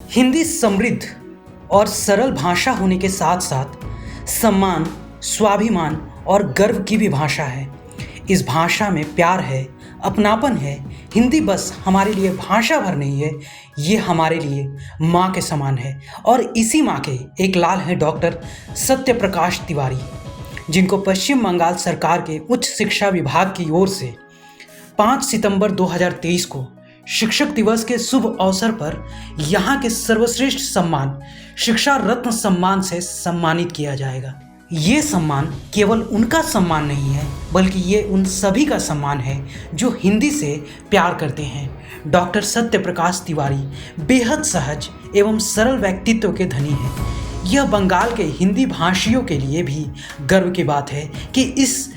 हिंदी समृद्ध और सरल भाषा होने के साथ साथ सम्मान, स्वाभिमान और गर्व की भी भाषा है। इस भाषा में प्यार है, अपनापन है। हिंदी बस हमारे लिए भाषा भर नहीं है, ये हमारे लिए माँ के समान है। और इसी माँ के एक लाल हैं डॉक्टर सत्य प्रकाश तिवारी, जिनको पश्चिम बंगाल सरकार के उच्च शिक्षा विभाग की ओर से 5 सितंबर 2023 को शिक्षक दिवस के शुभ अवसर पर यहाँ के सर्वश्रेष्ठ सम्मान शिक्षा रत्न सम्मान से सम्मानित किया जाएगा। ये सम्मान केवल उनका सम्मान नहीं है, बल्कि ये उन सभी का सम्मान है जो हिंदी से प्यार करते हैं। डॉक्टर सत्य प्रकाश तिवारी बेहद सहज एवं सरल व्यक्तित्व के धनी हैं। यह बंगाल के हिंदी भाषियों के लिए भी गर्व की बात है कि इस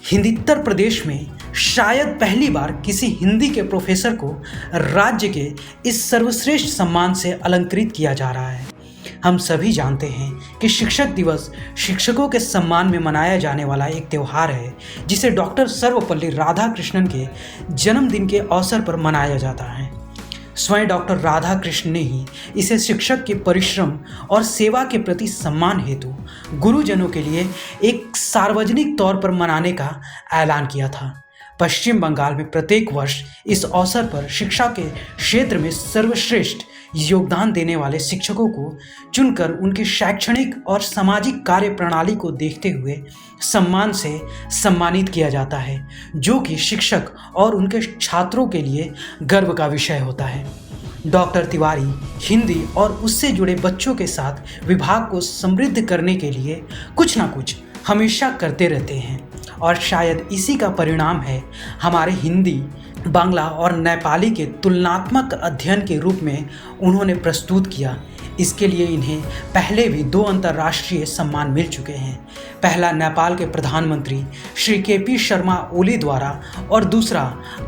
हिंदीतर प्रदेश में शायद पहली बार किसी हिंदी के प्रोफेसर को राज्य के इस सर्वश्रेष्ठ सम्मान से अलंकृत किया जा रहा है। हम सभी जानते हैं कि शिक्षक दिवस शिक्षकों के सम्मान में मनाया जाने वाला एक त्यौहार है, जिसे डॉक्टर सर्वपल्ली राधाकृष्णन के जन्मदिन के अवसर पर मनाया जाता है। स्वयं डॉक्टर राधाकृष्ण ने ही इसे शिक्षक के परिश्रम और सेवा के प्रति सम्मान हेतु गुरुजनों के लिए एक सार्वजनिक तौर पर मनाने का ऐलान किया था। पश्चिम बंगाल में प्रत्येक वर्ष इस अवसर पर शिक्षा के क्षेत्र में सर्वश्रेष्ठ योगदान देने वाले शिक्षकों को चुनकर उनकी शैक्षणिक और सामाजिक कार्य प्रणाली को देखते हुए सम्मान से सम्मानित किया जाता है, जो कि शिक्षक और उनके छात्रों के लिए गर्व का विषय होता है। डॉक्टर तिवारी हिंदी और उससे जुड़े बच्चों के साथ विभाग को समृद्ध करने के लिए कुछ ना कुछ हमेशा करते रहते हैं, और शायद इसी का परिणाम है हमारे हिंदी, बांग्ला और नेपाली के तुलनात्मक अध्ययन के रूप में उन्होंने प्रस्तुत किया। इसके लिए इन्हें पहले भी 2 अंतर्राष्ट्रीय सम्मान मिल चुके हैं। पहला नेपाल के प्रधानमंत्री श्री के.पी. शर्मा ओली द्वारा और दूसरा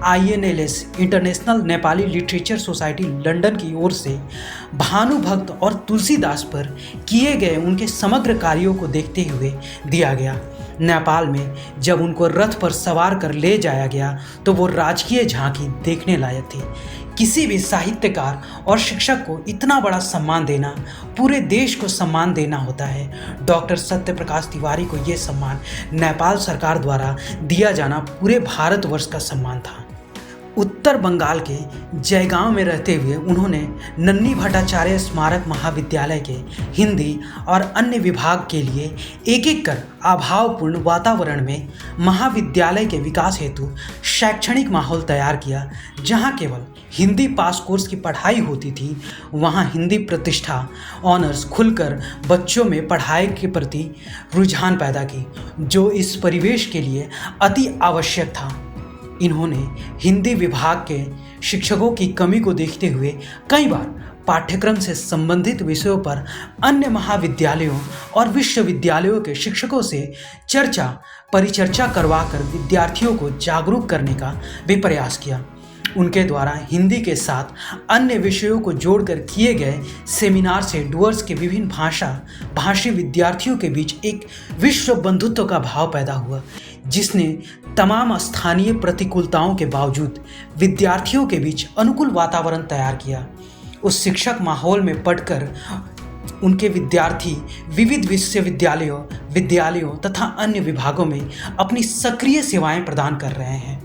INLS international Nepali literature society London की ओर से भानुभक्त और तुलसीदास पर किए गए उनके समग्र कार्यों को देखते हुए दिया गया। नेपाल में जब उनको रथ पर सवार कर ले जाया गया तो वो राजकीय झांकी देखने लायक थी। किसी भी साहित्यकार और शिक्षक को इतना बड़ा सम्मान देना पूरे देश को सम्मान देना होता है। डॉक्टर सत्य प्रकाश तिवारी को ये सम्मान नेपाल सरकार द्वारा दिया जाना पूरे भारतवर्ष का सम्मान था। उत्तर बंगाल के जयगांव में रहते हुए उन्होंने नन्नी भट्टाचार्य स्मारक महाविद्यालय के हिंदी और अन्य विभाग के लिए एक एक कर अभावपूर्ण वातावरण में महाविद्यालय के विकास हेतु शैक्षणिक माहौल तैयार किया। जहां केवल हिंदी पास कोर्स की पढ़ाई होती थी, वहां हिंदी प्रतिष्ठा ऑनर्स खुलकर बच्चों में पढ़ाई के प्रति रुझान पैदा की, जो इस परिवेश के लिए अति आवश्यक था। इन्होंने हिंदी विभाग के शिक्षकों की कमी को देखते हुए कई बार पाठ्यक्रम से संबंधित विषयों पर अन्य महाविद्यालयों और विश्वविद्यालयों के शिक्षकों से परिचर्चा करवाकर विद्यार्थियों को जागरूक करने का भी प्रयास किया। उनके द्वारा हिंदी के साथ अन्य विषयों को जोड़कर किए गए सेमिनार से डुअर्स के विभिन्न भाषी विद्यार्थियों के बीच एक विश्व बंधुत्व का भाव पैदा हुआ, जिसने तमाम स्थानीय प्रतिकूलताओं के बावजूद विद्यार्थियों के बीच अनुकूल वातावरण तैयार किया। उस शिक्षक माहौल में पढ़कर उनके विद्यार्थी विविध विद्यालयों तथा अन्य विभागों में अपनी सक्रिय सेवाएं प्रदान कर रहे हैं।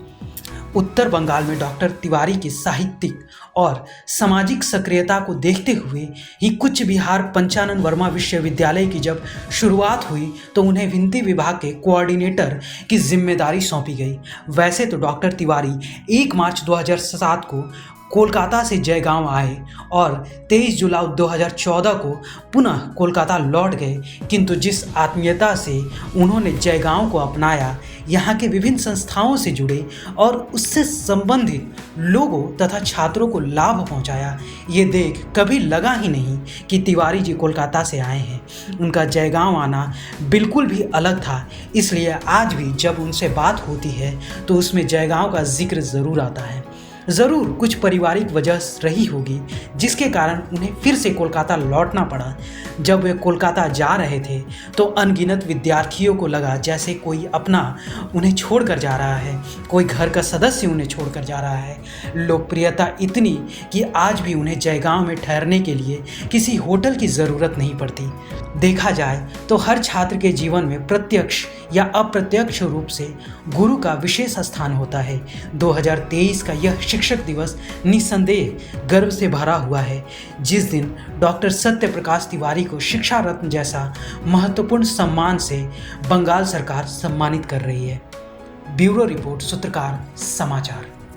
उत्तर बंगाल में डॉक्टर तिवारी की साहित्यिक और सामाजिक सक्रियता को देखते हुए ही कूच बिहार पंचानन वर्मा विश्वविद्यालय की जब शुरुआत हुई तो उन्हें हिंदी विभाग के कोऑर्डिनेटर की जिम्मेदारी सौंपी गई। वैसे तो डॉक्टर तिवारी 1 मार्च 2007 को कोलकाता से जयगांव आए और 23 जुलाई 2014 को पुनः कोलकाता लौट गए, किंतु जिस आत्मीयता से उन्होंने जयगांव को अपनाया, यहाँ के विभिन्न संस्थाओं से जुड़े और उससे संबंधित लोगों तथा छात्रों को लाभ पहुँचाया, ये देख कभी लगा ही नहीं कि तिवारी जी कोलकाता से आए हैं। उनका जयगांव आना बिल्कुल भी अलग था, इसलिए आज भी जब उनसे बात होती है तो उसमें जयगांव का जिक्र ज़रूर आता है। ज़रूर कुछ पारिवारिक वजह रही होगी जिसके कारण उन्हें फिर से कोलकाता लौटना पड़ा। जब वे कोलकाता जा रहे थे तो अनगिनत विद्यार्थियों को लगा जैसे कोई अपना उन्हें छोड़कर जा रहा है, कोई घर का सदस्य उन्हें छोड़कर जा रहा है। लोकप्रियता इतनी कि आज भी उन्हें जयगांव में ठहरने के लिए किसी होटल की ज़रूरत नहीं पड़ती। देखा जाए तो हर छात्र के जीवन में प्रत्यक्ष या अप्रत्यक्ष रूप से गुरु का विशेष स्थान होता है। 2023 का यह शिक्षक दिवस निस्संदेह गर्व से भरा हुआ है, जिस दिन डॉक्टर सत्य प्रकाश तिवारी को शिक्षा रत्न जैसा महत्वपूर्ण सम्मान से बंगाल सरकार सम्मानित कर रही है। ब्यूरो रिपोर्ट, सूत्रकार समाचार।